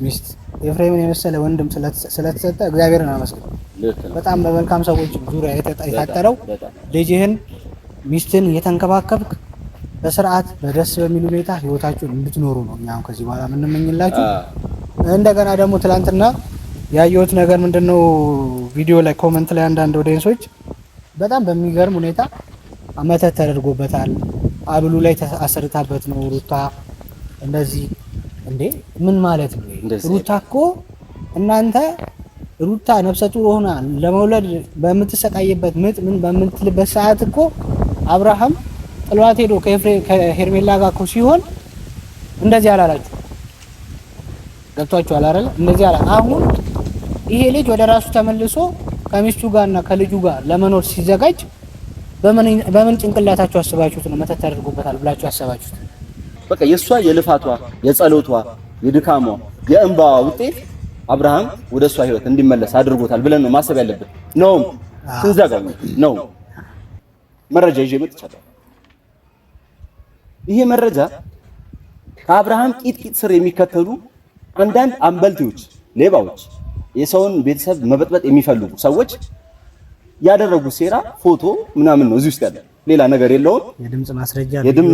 ሚስት ኤፍሬምን የመሰለ ወንድም ስለተሰጠ እግዚአብሔርን አመስግን። በጣም በመልካም ሰዎች ዙሪያ የታጠረው ልጅህን ሚስትን እየተንከባከብክ በስርዓት በደስ በሚል ሁኔታ ህይወታችሁን እንድትኖሩ ነው እኛም ከዚህ በኋላ የምንመኝላችሁ። እንደገና ደግሞ ትላንትና ያየሁት ነገር ምንድነው ቪዲዮ ላይ ኮሜንት ላይ አንዳንድ ኦዲየንሶች በጣም በሚገርም ሁኔታ መተት ተደርጎበታል፣ አብሉ ላይ አሰርታበት ነው ሩታ እንደዚህ። እንዴ ምን ማለት ነው? ሩታ እኮ እናንተ ሩታ ነፍሰ ጡር ሆና ለመውለድ በምትሰቃይበት ምጥ ምን በምትልበት ሰዓት እኮ አብርሃም ጥሏት ሄዶ ከሄርሜላ ጋር እኮ ሲሆን እንደዚህ አላላችሁ። ገብቷችኋል አይደል? እንደዚህ አላ አሁን ይሄ ልጅ ወደ ራሱ ተመልሶ ከሚስቱ ጋርና ከልጁ ጋር ለመኖር ሲዘጋጅ በምን ጭንቅላታችሁ አስባችሁት ነው መተት ተደርጎበታል ብላችሁ አስባችሁት? በቃ የሷ የልፋቷ የጸሎቷ የድካሟ የእንባዋ ውጤት አብርሃም ወደ እሷ ህይወት እንዲመለስ አድርጎታል ብለን ነው ማሰብ ያለብን። ነው ስንዘጋው ነው መረጃ ይዤ መጥቻለሁ። ይሄ መረጃ ከአብርሃም ቂጥ ስር የሚከተሉ አንዳንድ አንበልቴዎች፣ ሌባዎች፣ የሰውን ቤተሰብ መበጥበጥ የሚፈልጉ ሰዎች ያደረጉት ሴራ ፎቶ ምናምን ነው እዚህ ውስጥ ያለ፣ ሌላ ነገር የለውም። የድምፅ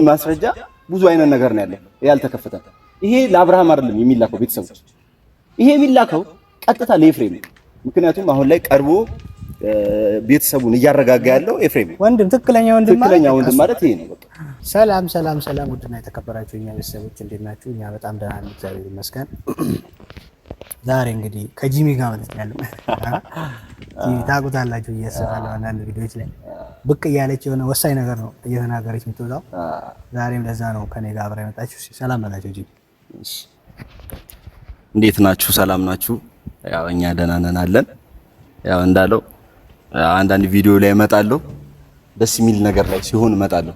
ማስረጃ ብዙ አይነት ነገር ነው ያለው። ያልተከፈተ ይሄ ለአብርሃም አይደለም የሚላከው ቤተሰቦች፣ ይሄ የሚላከው ቀጥታ ለኤፍሬም። ምክንያቱም አሁን ላይ ቀርቦ ቤተሰቡን እያረጋጋ ያለው ኤፍሬም ወንድም፣ ትክክለኛ ወንድም ማለት ይሄ ነው። በቃ ሰላም ውድና የተከበራችሁ እኛ ቤተሰቦች እንዴት ናችሁ? እኛ በጣም ደህና ነን፣ እግዚአብሔር ይመስገን። ዛሬ እንግዲህ ከጂሚ ጋር ማለት ነው ያለው ታውቁታላችሁ እያሰባለሁ አንዳንድ ቪዲዮዎች ላይ ብቅ እያለች የሆነ ወሳኝ ነገር ነው እየተናገረች የምትወጣው። ዛሬም ለዛ ነው ከኔ ጋር አብራ የመጣችሁ። ሰላም በላችሁ ጂሚ። እንዴት ናችሁ? ሰላም ናችሁ? ያው እኛ ደህና ነን አለን። ያው እንዳለው አንዳንድ ቪዲዮ ላይ እመጣለሁ፣ ደስ የሚል ነገር ላይ ሲሆን እመጣለሁ።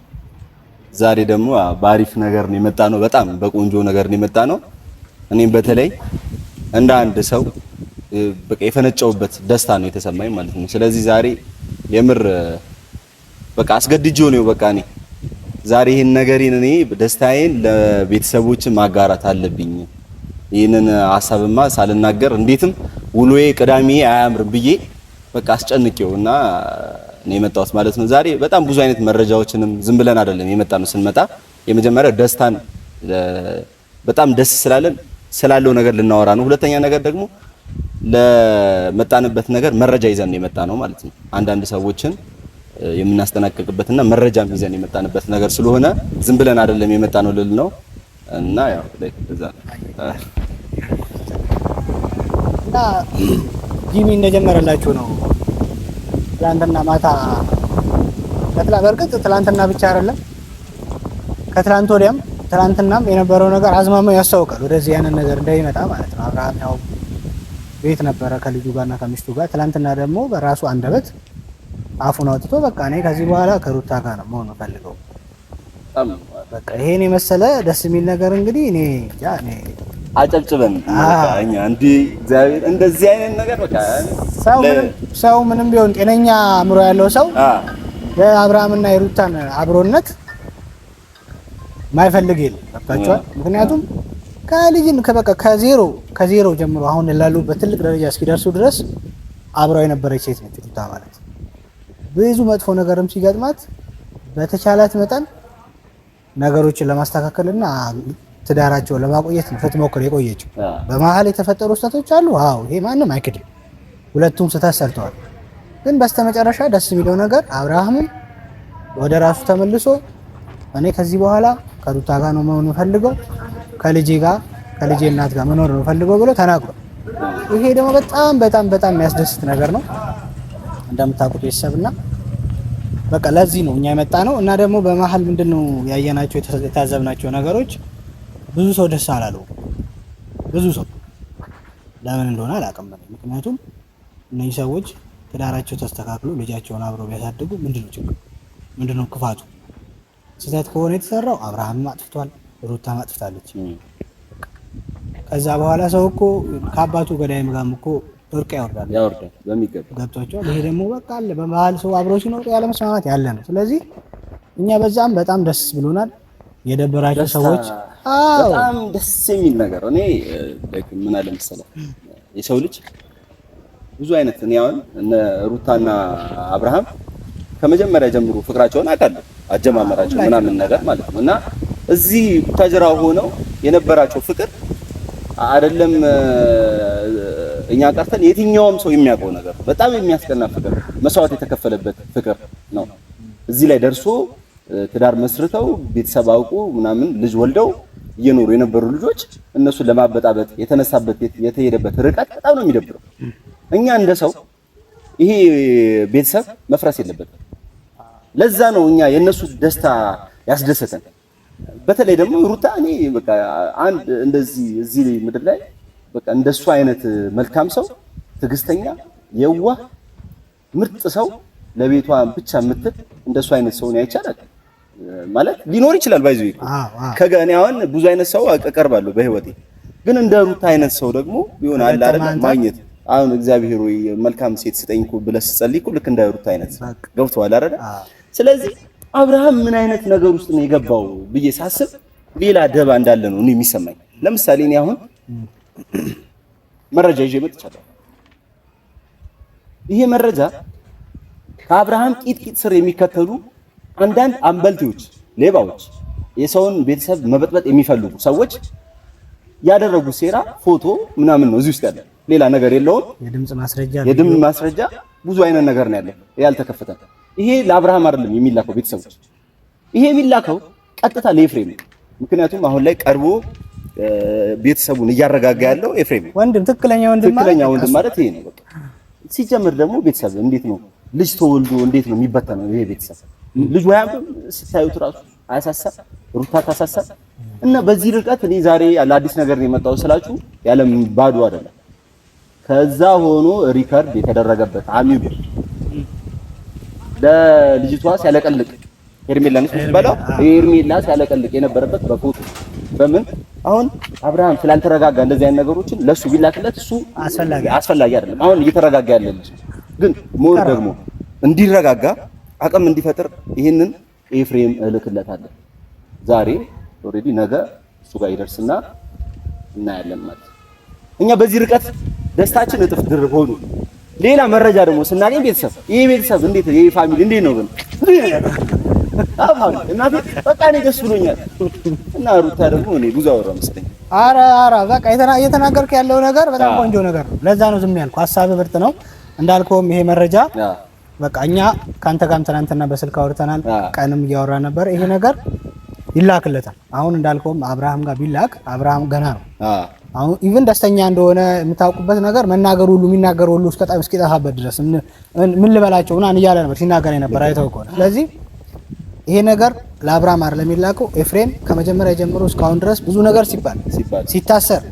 ዛሬ ደግሞ በአሪፍ ነገር ነው የመጣ ነው፣ በጣም በቆንጆ ነገር ነው የመጣ ነው። እኔም በተለይ እንደ አንድ ሰው በቃ የፈነጨውበት ደስታ ነው የተሰማኝ ማለት ነው። ስለዚህ ዛሬ የምር በቃ አስገድጄው ነው በቃ እኔ ዛሬ ይሄን ነገሬን እኔ ደስታዬን ለቤተሰቦች ማጋራት አለብኝ። ይሄንን ሐሳብማ ሳልናገር እንዴትም ውሎዬ ቅዳሜ አያምርም ብዬ በቃ አስጨንቄውና ነው የመጣሁት ማለት ነው። ዛሬ በጣም ብዙ አይነት መረጃዎችንም ዝም ብለን አይደለም የመጣ ነው። ስንመጣ የመጀመሪያው ደስታን በጣም ደስ ስላለው ነገር ልናወራ ነው። ሁለተኛ ነገር ደግሞ ለመጣንበት ነገር መረጃ ይዘን ነው የመጣ ነው ማለት ነው። አንዳንድ ሰዎችን የምናስጠናቅቅበትና መረጃም ይዘን የመጣንበት ነገር ስለሆነ ዝም ብለን አይደለም የመጣ ነው ልል ነው። እና ያው ለዛ እና ጂሚ እንደጀመረላችሁ ነው ትላንትና ማታ በርግጥ ትላንትና ብቻ አይደለም ከትላንት ወዲያም ትላንትናም የነበረው ነገር አዝማማው ያስታውቃል ወደዚህ ያንን ነገር እንዳይመጣ ማለት ነው። አብርሃም ያው ቤት ነበረ ከልጁ ጋርና ከሚስቱ ጋር። ትላንትና ደግሞ በራሱ አንደበት አፉን አውጥቶ በቃ እኔ ከዚህ በኋላ ከሩታ ጋር ነው መሆን ፈልገው በቃ ይሄን የመሰለ ደስ የሚል ነገር እንግዲህ እኔ አጨብጭበን እኛ እንዲ እግዚአብሔር እንደዚህ አይነት ነገር በቃ ሰው ምንም ቢሆን ጤነኛ አእምሮ ያለው ሰው የአብርሃምና የሩታን አብሮነት ማይፈልግ የለም። ታውቃላችሁ። ምክንያቱም ከልጅን ከበቃ ከዜሮ ጀምሮ አሁን ላሉበት ትልቅ ደረጃ እስኪደርሱ ድረስ አብራው የነበረች ሴት ነች ሩታ ማለት። ብዙ መጥፎ ነገርም ሲገጥማት በተቻላት መጠን ነገሮችን ለማስተካከልና ትዳራቸውን ለማቆየት ነው ስትሞክር የቆየችው። በመሀል የተፈጠሩ ስህተቶች አሉ። አዎ ይሄ ማንም አይክድም። ሁለቱም ስህተት ሰርተዋል። ግን በስተመጨረሻ ደስ የሚለው ነገር አብርሃምም ወደ ራሱ ተመልሶ እኔ ከዚህ በኋላ ከሩታ ጋር ነው መሆን ፈልገው ከልጄ እናት ጋር መኖር ነው ፈልገው ብሎ ተናግሯል። ይሄ ደግሞ በጣም የሚያስደስት ነገር ነው እንደምታውቁት ቤተሰብና በቃ ለዚህ ነው እኛ የመጣ ነው። እና ደግሞ በመሀል ምንድነው ያየናቸው የታዘብናቸው ነገሮች ብዙ ሰው ደስ አላለው። ብዙ ሰው ለምን እንደሆነ አላውቅም። ምክንያቱም እነዚህ ሰዎች ትዳራቸው ተስተካክሎ ልጃቸውን አብረው ቢያሳድጉ ምንድነው ችግሩ? ምንድነው ክፋቱ? ስህተት ከሆነ የተሰራው አብርሃምም አጥፍቷል፣ ሩታም አጥፍታለች። ከዛ በኋላ ሰው እኮ ከአባቱ ገዳይም ጋርም እኮ እርቅ ያወርዳል በሚገባ ገብቷቸዋል። ይሄ ደግሞ በቃ አለ በመሀል ሰው አብሮ ሲኖር ያለ መስማማት ያለ ነው። ስለዚህ እኛ በዛም በጣም ደስ ብሎናል። የደበራቸው ሰዎች በጣም ደስ የሚል ነገር እኔ ምን አለ መሰለህ የሰው ልጅ ብዙ አይነት እኔ አሁን እነ ሩታና አብርሃም ከመጀመሪያ ጀምሮ ፍቅራቸውን አውቃለሁ አጀማመራቸው ምናምን ነገር ማለት ነው እና እዚህ ቡታጅራ ሆነው የነበራቸው ፍቅር አይደለም እኛ ቀርተን የትኛውም ሰው የሚያውቀው ነገር በጣም የሚያስቀና ፍቅር መስዋዕት የተከፈለበት ፍቅር ነው። እዚህ ላይ ደርሶ ትዳር መስርተው ቤተሰብ አውቁ ምናምን ልጅ ወልደው እየኖሩ የነበሩ ልጆች እነሱን ለማበጣበጥ የተነሳበት የተሄደበት ርቀት በጣም ነው የሚደብረው። እኛ እንደ ሰው ይሄ ቤተሰብ መፍረስ የለበትም። ለዛ ነው እኛ የነሱ ደስታ ያስደሰተን። በተለይ ደግሞ ሩታ እኔ በቃ አንድ እንደዚህ እዚህ ምድር ላይ በቃ እንደሱ አይነት መልካም ሰው ትዕግስተኛ፣ የዋህ ምርጥ ሰው ለቤቷ ብቻ የምትል እንደሱ አይነት ሰው ነው አይቻላል ማለት ሊኖር ይችላል ባይዙ ከጋኔ አሁን ብዙ አይነት ሰው አቀርባለሁ በህይወቴ ግን እንደ ሩታ አይነት ሰው ደግሞ ይሆን አለ አይደል ማግኘት አሁን እግዚአብሔር ወይ መልካም ሴት ስጠኝ እኮ ብለህ ስትጸልይ እኮ ልክ እንደ ሩታ አይነት ገብቶሃል አይደል? ስለዚህ አብርሃም ምን አይነት ነገር ውስጥ ነው የገባው ብዬ ሳስብ ሌላ ደባ እንዳለ ነው እኔ የሚሰማኝ። ለምሳሌ እኔ አሁን መረጃ ይዤ መጥቻለሁ። ይሄ መረጃ ከአብርሃም ቂጥቂጥ ስር የሚከተሉ አንዳንድ አንበልቴዎች፣ ሌባዎች፣ የሰውን ቤተሰብ መበጥበጥ የሚፈልጉ ሰዎች ያደረጉት ሴራ ፎቶ ምናምን ነው እዚህ ውስጥ ያለው። ሌላ ነገር የለውም። የድምጽ ማስረጃ ብዙ አይነት ነገር ነው ያለው ያልተከፈተ። ይሄ ለአብርሃም አይደለም የሚላከው ቤተሰቦች፣ ይሄ የሚላከው ቀጥታ ለኤፍሬም ነው። ምክንያቱም አሁን ላይ ቀርቦ ቤተሰቡን እያረጋጋ ያለው ኤፍሬም ነው። ወንድም ትክክለኛ ወንድም ማለት ይሄ ነው። በቃ ሲጀምር ደግሞ ቤተሰብ እንዴት ነው ልጅ ተወልዶ እንዴት ነው የሚበተነው? ይሄ ቤተሰብ ልጅ ወያም ስታዩት ራሱ አያሳሳ ሩታ ታሳሳ እና በዚህ ርቀት እኔ ዛሬ ለአዲስ ነገር ነው የመጣው ስላችሁ ያለም ባዶ አይደለም። ከዛ ሆኖ ሪከርድ የተደረገበት አሚው ለልጅቷ ሲያለቀልቅ ሄርሜላን ሲባለው ሄርሜላ ሲያለቀልቅ የነበረበት በፎቶ በምን አሁን አብርሃም ስላልተረጋጋ እንደዚህ አይነት ነገሮችን ለሱ ቢላክለት እሱ አስፈላጊ አይደለም። አሁን እየተረጋጋ ያለ ልጅ ግን ሞር ደግሞ እንዲረጋጋ አቅም እንዲፈጥር ይሄንን ኤፍሬም እልክለታለሁ። ዛሬ ኦሬዲ ነገ እሱ ጋር ይደርስና እናያለን ማለት እኛ በዚህ ርቀት ደስታችን እጥፍ ድርብ ሆኖ ሌላ መረጃ ደግሞ ስናገኝ ይሄ ቤተሰብ እንዴት ይሄ ፋሚሊ እንዴት ነው ግን አሁን እናቴ በቃ እኔ ደስ ብሎኛል እና ሩታ ደግሞ እኔ ብዙ አወራሁ መሰለኝ። ኧረ በቃ እየተናገርክ ያለው ነገር በጣም ቆንጆ ነገር ነው። ለዛ ነው ዝም ያልኩህ። ሀሳብህ ምርጥ ነው እንዳልከውም ይሄ መረጃ በቃ እኛ ካንተ ጋርም ትናንትና በስልክ አውርተናል፣ ቀንም እያወራን ነበር። ይሄ ነገር ይላክለታል። አሁን እንዳልከውም አብርሃም ጋር ቢላክ አብርሃም ገና ነው አሁን ኢቭን ደስተኛ እንደሆነ የምታውቁበት ነገር መናገር ሁሉ የሚናገር ሁሉ እስኪጠፋበት ድረስ ምን ልበላቸው ምናምን እያለ ነበር ሲናገር ነበር አይተው ከሆነ። ስለዚህ ይሄ ነገር ለአብርሃም አይደለም የሚላከው። ኤፍሬም ከመጀመሪያ ጀምሮ እስካሁን ድረስ ብዙ ነገር ሲባል ሲታሰር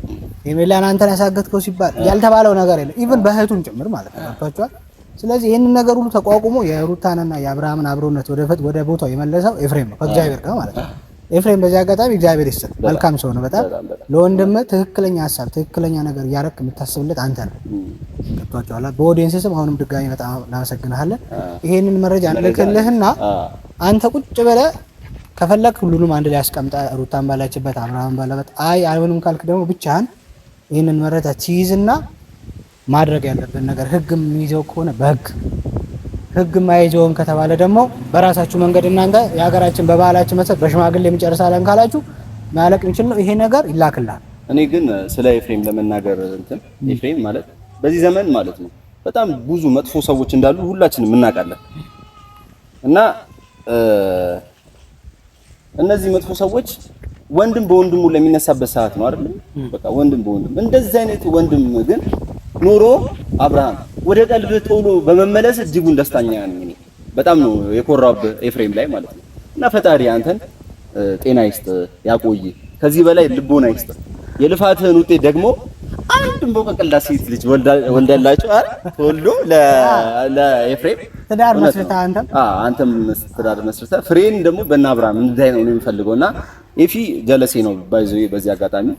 ሄርሜላን አንተን ያሳገትከው ሲባል ያልተባለው ነገር የለም ኢቭን በእህቱም ጭምር ማለት ነው ታውቃላችሁ። ስለዚህ ይሄንን ነገር ሁሉ ተቋቁሞ የሩታንና የአብርሃምን አብሮነት ወደ ቦታው የመለሰው ኤፍሬም ነው ከእግዚአብሔር ጋር ማለት ነው። ኤፍሬም በዚህ አጋጣሚ እግዚአብሔር ይስጥ መልካም ሰው ነው በጣም ለወንድም ትክክለኛ ሀሳብ ትክክለኛ ነገር እያረክ የምታስብለት አንተ ነው። ገብቷችኋል። በኦዲየንስ ስም አሁንም ድጋሚ በጣም እናመሰግናለን። ይሄንን መረጃ እንልክልህና አንተ ቁጭ ብለህ ከፈለክ ሁሉንም አንድ ላይ አስቀምጠህ ሩታን ባላችበት አብርሃም ባለበት አይሆንም ካልክ ደግሞ ብቻህን ይሄንን መረጃ ትይዝና ማድረግ ያለብን ነገር ህግም የሚይዘው ከሆነ ህግ ማይዘውም ከተባለ ደግሞ በራሳችሁ መንገድ እናንተ የሀገራችን በባህላችን መሰረት በሽማግሌ የሚጨርሳለን ካላችሁ ማለቅ የሚችል ነው። ይሄ ነገር ይላክላል። እኔ ግን ስለ ኤፍሬም ለመናገር ኤፍሬም ማለት በዚህ ዘመን ማለት ነው በጣም ብዙ መጥፎ ሰዎች እንዳሉ ሁላችንም እናውቃለን። እና እነዚህ መጥፎ ሰዎች ወንድም በወንድሙ ለሚነሳበት ሰዓት ነው አይደል? በቃ ወንድም በወንድም እንደዚህ አይነት ወንድም ግን ኖሮ አብርሃም ወደ ቀልብ ቶሎ በመመለስ እጅጉን ደስተኛ ነኝ። በጣም ነው የኮራብህ ኤፍሬም ላይ ማለት ነው። እና ፈጣሪ አንተን ጤና ይስጥ ያቆይ፣ ከዚህ በላይ ልቦና ይስጥ። የልፋትህን ውጤት ደግሞ አንድም በቀቀላ ሴት ልጅ ወልዳላችሁ ተወልዶ ለኤፍሬም ትዳር መስርታ አንተም ትዳር መስርታ ፍሬን ደግሞ በእነ አብርሃም እንዳይ ነው የሚፈልገውና ኤፊ ጀለሴ ነው ባይዘው በዚህ አጋጣሚ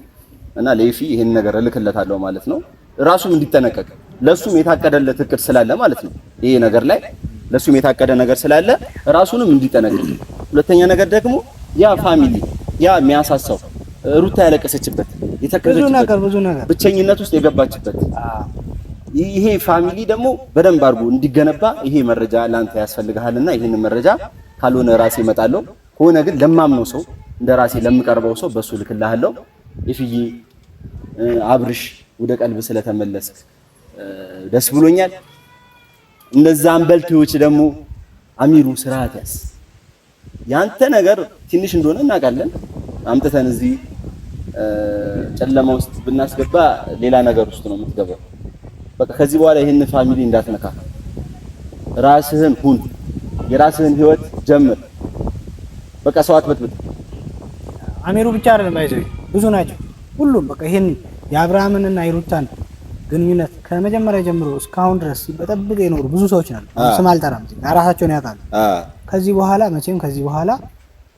እና ለኤፊ ይሄን ነገር እልክለታለሁ ማለት ነው። ራሱም እንዲጠነቀቅ ለሱም የታቀደለት እቅድ ስላለ ማለት ነው። ይሄ ነገር ላይ ለሱም የታቀደ ነገር ስላለ ራሱንም እንዲጠነቀቅ። ሁለተኛ ነገር ደግሞ ያ ፋሚሊ ያ የሚያሳሳው ሩታ ያለቀሰችበት የተከዘችበት ብዙ ነገር ብቸኝነት ውስጥ የገባችበት ይሄ ፋሚሊ ደግሞ በደንብ አድርጎ እንዲገነባ ይሄ መረጃ ላንተ ያስፈልግሃልና ይሄን መረጃ ካልሆነ ራሴ እመጣለሁ ከሆነ ግን ለማምነው ሰው እንደ ራሴ ለምቀርበው ሰው በሱ ልክልሃለሁ። ኢፍዬ አብርሽ ወደ ቀልብ ስለተመለስክ ደስ ብሎኛል። እነዛ አንበልቶች ደግሞ አሚሩ ስርዓት ያዝ። ያንተ ነገር ትንሽ እንደሆነ እናውቃለን። አምጥተን እዚህ ጨለማ ውስጥ ብናስገባ ሌላ ነገር ውስጥ ነው የምትገባው። በቃ ከዚህ በኋላ ይሄን ፋሚሊ እንዳትነካ፣ ራስህን ሁን፣ የራስህን ህይወት ጀምር። በቃ ሰው አትበጥብጥ። አሚሩ ብቻ አይደለም ባይዘው ብዙ ናቸው ሁሉም። በቃ ይሄን የአብርሃምንና የሩታን ግንኙነት ከመጀመሪያ ጀምሮ እስካሁን ድረስ ሲበጠብቅ የኖሩ ብዙ ሰዎች ናቸው። ስም አልጠራም፣ ራሳቸውን ያውቃሉ። ከዚህ በኋላ መቼም ከዚህ በኋላ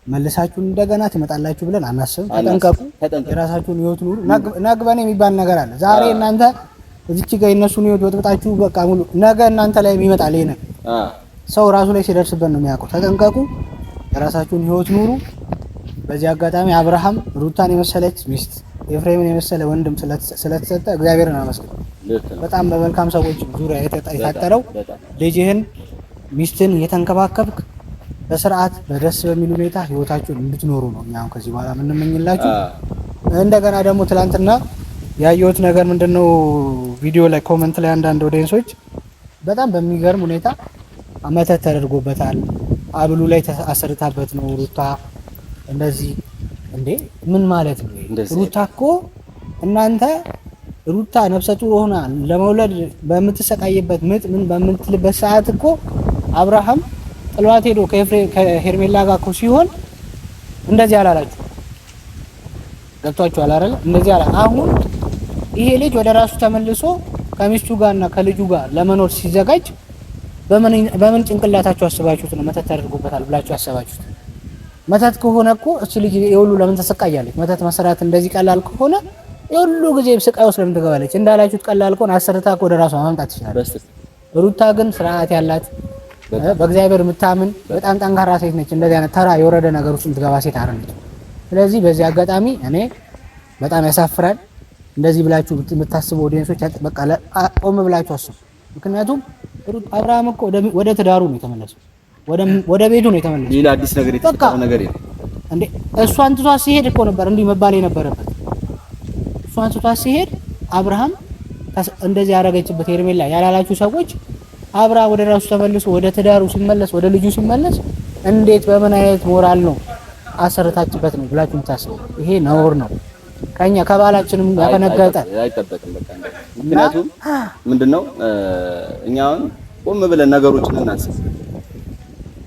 መልሳችሁ እንደገና ትመጣላችሁ ብለን አናስብም። ተጠንቀቁ፣ የራሳችሁን ህይወት ኑሩ። ናግባኔ የሚባል ነገር አለ። ዛሬ እናንተ እዚች ጋር የነሱን ህይወት ወጥብጣችሁ በቃ ሙሉ ነገ እናንተ ላይ ይመጣል። ይሄ ነገር ሰው ራሱ ላይ ሲደርስበት ነው የሚያውቀው። ተጠንቀቁ፣ የራሳችሁን ህይወት ኑሩ። በዚህ አጋጣሚ አብርሃም ሩታን የመሰለች ሚስት ኤፍሬምን የመሰለ ወንድም ስለተሰጠ እግዚአብሔርን አመስግን። በጣም በመልካም ሰዎች ዙሪያ የታጠረው ልጅህን ሚስትን እየተንከባከብክ በስርዓት በደስ በሚል ሁኔታ ህይወታችሁን እንድትኖሩ ነው እኛም ከዚህ በኋላ የምንመኝላችሁ። እንደገና ደግሞ ትላንትና ያየሁት ነገር ምንድነው ቪዲዮ ላይ ኮሜንት ላይ አንዳንድ ኦዲየንሶች በጣም በሚገርም ሁኔታ መተት ተደርጎበታል፣ አብሉ ላይ አሰርታበት ነው ሩታ እንደዚህ። እንዴ ምን ማለት ነው? ሩታ እኮ እናንተ ሩታ ነፍሰ ጡር ሆና ለመውለድ በምትሰቃይበት ምጥ ምን በምትልበት ሰዓት እኮ አብርሃም ጥሏት ሄዶ ከሄርሜላ ጋር እኮ ሲሆን እንደዚህ አላላችሁ። ገብቷችኋል አይደል? እንደዚህ አላ አሁን ይሄ ልጅ ወደ ራሱ ተመልሶ ከሚስቱ ጋርና ከልጁ ጋር ለመኖር ሲዘጋጅ በምን ጭንቅላታችሁ አስባችሁት ነው መተት ተደርጎበታል ብላችሁ አስባችሁት? መተት ከሆነ እኮ እቺ ልጅ የሁሉ ለምን ተሰቃያለች? መተት መሰራት እንደዚህ ቀላል ከሆነ የሁሉ ጊዜ ስቃይ ውስጥ ለምን ትገባለች? እንዳላችሁት ቀላል ከሆነ አሰርታ እኮ ወደ ራሷ ማምጣት ትችላለች። ሩታ ግን ስርዓት ያላት በእግዚአብሔር የምታምን በጣም ጠንካራ ሴት ነች። እንደዚህ አይነት ተራ የወረደ ነገር ውስጥ የምትገባ ሴት አይደለች። ስለዚህ በዚህ አጋጣሚ እኔ በጣም ያሳፍራል። እንደዚህ ብላችሁ የምታስቡ ኦዲየንሶች በቃ ቆም ብላችሁ አስቡ። ምክንያቱም አብርሃም እኮ ወደ ትዳሩ ነው የተመለሰው፣ ወደ ቤቱ ነው የተመለሰው። ሌላ አዲስ ነገር የተፈጠረ ነገር የለም እንዴ? እሷን ትቷት ሲሄድ እኮ ነበር እንዲህ መባል የነበረበት። እሷን ትቷት ሲሄድ አብርሃም እንደዚህ ያደረገችበት ሄርሜላ ያላላችሁ ሰዎች አብርሃም ወደ ራሱ ተመልሶ ወደ ትዳሩ ሲመለስ ወደ ልጁ ሲመለስ እንዴት በምን አይነት ሞራል ነው አሰርታችበት ነው ብላችሁ የምታስቡ? ይሄ ነውር ነው። ከኛ ከባላችንም ያፈነገጠ አይጠበቅም። በቃ ምክንያቱም ምንድነው እኛውን ቆም ብለን ነገሮችን እናስብ።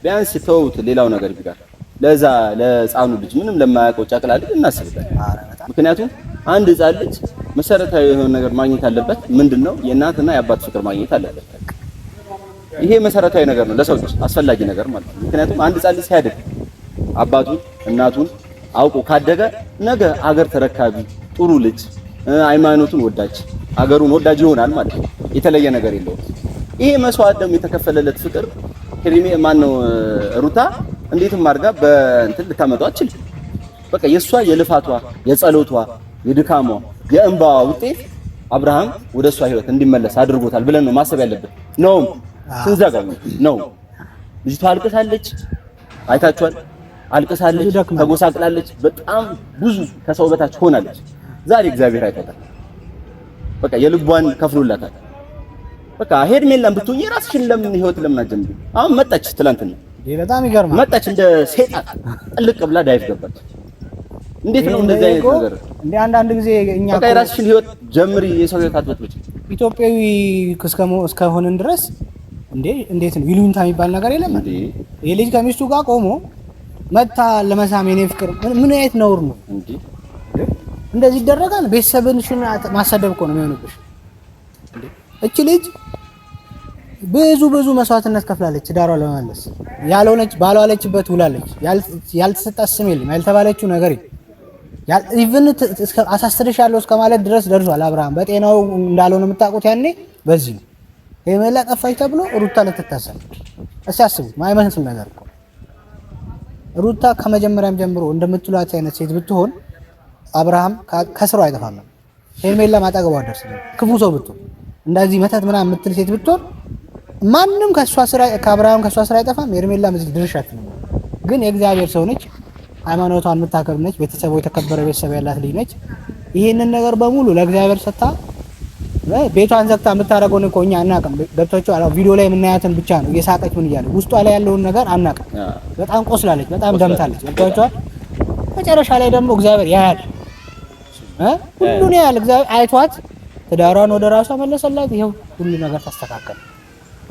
ቢያንስ ተውት ሌላው ነገር ቢጋር ለዛ ለህፃኑ ልጅ ምንም ለማያውቀው ጨቅላ ልጅ እናስብበት። ምክንያቱም አንድ ህፃን ልጅ መሰረታዊ የሆነ ነገር ማግኘት አለበት። ምንድነው የእናትና የአባት ፍቅር ማግኘት አለበት። ይሄ መሰረታዊ ነገር ነው፣ ለሰው ልጅ አስፈላጊ ነገር ማለት ነው። ምክንያቱም አንድ ህፃን ልጅ ሲያድግ አባቱን እናቱን አውቆ ካደገ ነገ አገር ተረካቢ ጥሩ ልጅ ሃይማኖቱን ወዳጅ አገሩን ወዳጅ ይሆናል ማለት ነው። የተለየ ነገር የለውም። ይሄ መስዋዕት ደግሞ የተከፈለለት ፍቅር ክሪሜ ማነው ሩታ እንዴትም አድርጋ በእንትን ልታመጣው አትችል። በቃ የሷ የልፋቷ የጸሎቷ የድካሟ የእንባዋ ውጤት አብርሃም ወደሷ ህይወት እንዲመለስ አድርጎታል ብለን ነው ማሰብ ያለብን ነው። ስንዘጋው ነው ልጅቷ አልቅሳለች፣ አይታችኋል። አልቅሳለች፣ ተጎሳቅላለች፣ በጣም ብዙ ከሰው በታች ሆናለች። ዛሬ እግዚአብሔር አይታታል። በቃ የልቧን ከፍሎላታል። በቃ ሄርሜላን ብትሆኚ የራስሽን ለምን ህይወት ለምን አጀምሪ? አሁን መጣች፣ ትላንትና በጣም ይገርማል። መጣች እንደ ሴጣን ጥልቅ ብላ ዳይቭ ገባች። እንዴት ነው እንደዚህ አይነት ነገር? እንደ አንዳንድ ጊዜ እኛ በቃ የራስሽን ህይወት ጀምሪ፣ የሰው ህይወት አትበጥብጪ። ኢትዮጵያዊ እስከሆንን ድረስ እንዴት ነው ይሉኝታ የሚባል ነገር የለም እንዴ? ይሄ ልጅ ከሚስቱ ጋር ቆሞ መታ ለመሳም የኔ ፍቅር ምን አይነት ነውር ነው እንዴ? እንደዚህ ይደረጋል? ቤተሰብንሽን ማሳደብ እኮ ነው የሚሆንብሽ እንዴ? እቺ ልጅ ብዙ መስዋዕትነት ከፍላለች ዳሯ ለመመለስ። ያልሆነች ባልዋለችበት ውላለች። ያልተሰጣት ስም የለም፣ ያልተባለችው ነገር የለም። ኢቭን አሳስርሻለሁ እስከ ማለት ድረስ ደርሷል አብርሃም። በጤናው እንዳልሆነ የምታውቁት ያኔ በዚህ ነው። ሄርሜላ ጠፋች ተብሎ ሩታ ልትታሰር። እስኪ አስቡት፣ ማይመስል ነገር እኮ ሩታ ከመጀመሪያም ጀምሮ እንደምትሏት አይነት ሴት ብትሆን አብርሃም ከስራው አይጠፋም። ሄርሜላ ማጠገቧ ደርስ ክፉ ሰው ብትሆን እንደዚህ መተት ምናምን የምትል ሴት ብትሆን ማንም ከአብርሃም ከሷ ስራ አይጠፋም። ሄርሜላ እዚህ ድርሻት ነው። ግን የእግዚአብሔር ሰው ነች፣ ሃይማኖቷን የምታከብር ነች፣ ቤተሰቡ የተከበረ ቤተሰብ ያላት ልጅ ነች። ይህንን ነገር በሙሉ ለእግዚአብሔር ሰጥታ ቤቷን ዘግታ የምታደርገውን እኮ እኛ አናውቅም። ገብቷቸዋል። ቪዲዮ ላይ የምናያትን ብቻ ነው እየሳቀች ምን እያለ ውስጧ ላይ ያለውን ነገር አናውቅም። በጣም ቆስላለች፣ በጣም ደምታለች። ገብቷቸዋል። መጨረሻ ላይ ደግሞ እግዚአብሔር ያያል፣ ሁሉን ያያል። እግዚአብሔር አይቷት ትዳሯን ወደ ራሷ መለሰላት። ይኸው ሁሉ ነገር ተስተካከለ።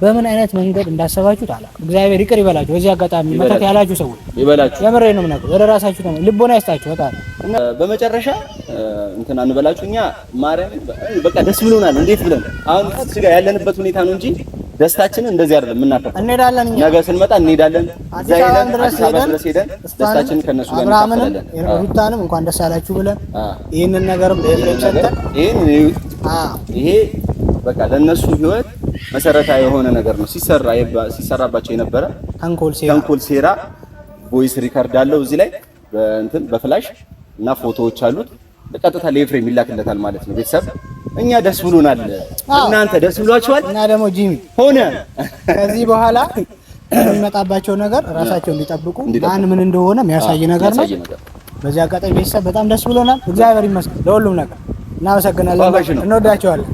በምን አይነት መንገድ እንዳሰባችሁት አላውቅም። እግዚአብሔር ይቅር ይበላችሁ። በዚህ አጋጣሚ መተት ያላችሁ ሰዎች ይበላችሁ፣ የምሬ ነው የምነግርህ። ወደ ራሳችሁ ነው ልቦና ይስጣችሁ። በቃ በመጨረሻ እንትን አንበላችሁ። እኛ ማርያም በቃ ደስ ብሎናል። እንዴት ብለን አሁን እዚህ ጋር ያለንበት ሁኔታ ነው እንጂ ደስታችንን እንደዚህ አይደለም የምናከብረው። እንሄዳለን፣ እኛ ነገ ስንመጣ እንሄዳለን። አዲስ አበባ ድረስ ሄደን ደስታችንን ከነሱ ጋር እናከብራለን። ሩታንም እንኳን ደስ ያላችሁ ብለን ይሄንን ነገርም ለኤፍሬም ሰጥተን ይሄ በቃ ለነሱ ህይወት መሰረታዊ የሆነ ነገር ነው። ሲሰራባቸው የነበረ ተንኮል ሴራ ቮይስ ሪከርድ አለው እዚህ ላይ በእንትን በፍላሽ እና ፎቶዎች አሉት። በቀጥታ ለኤፍሬም ይላክለታል ማለት ነው። ቤተሰብ እኛ ደስ ብሎናል። እናንተ ደስ ብሏችኋል? እና ደግሞ ጂሚ ሆነ ከዚህ በኋላ የሚመጣባቸው ነገር ራሳቸው እንዲጠብቁ ማን ምን እንደሆነ የሚያሳይ ነገር ነው። በዚህ አጋጣሚ ቤተሰብ በጣም ደስ ብሎናል። እግዚአብሔር ይመስገን ለሁሉም ነገር። እናመሰግናለን። እንወዳቸዋለን።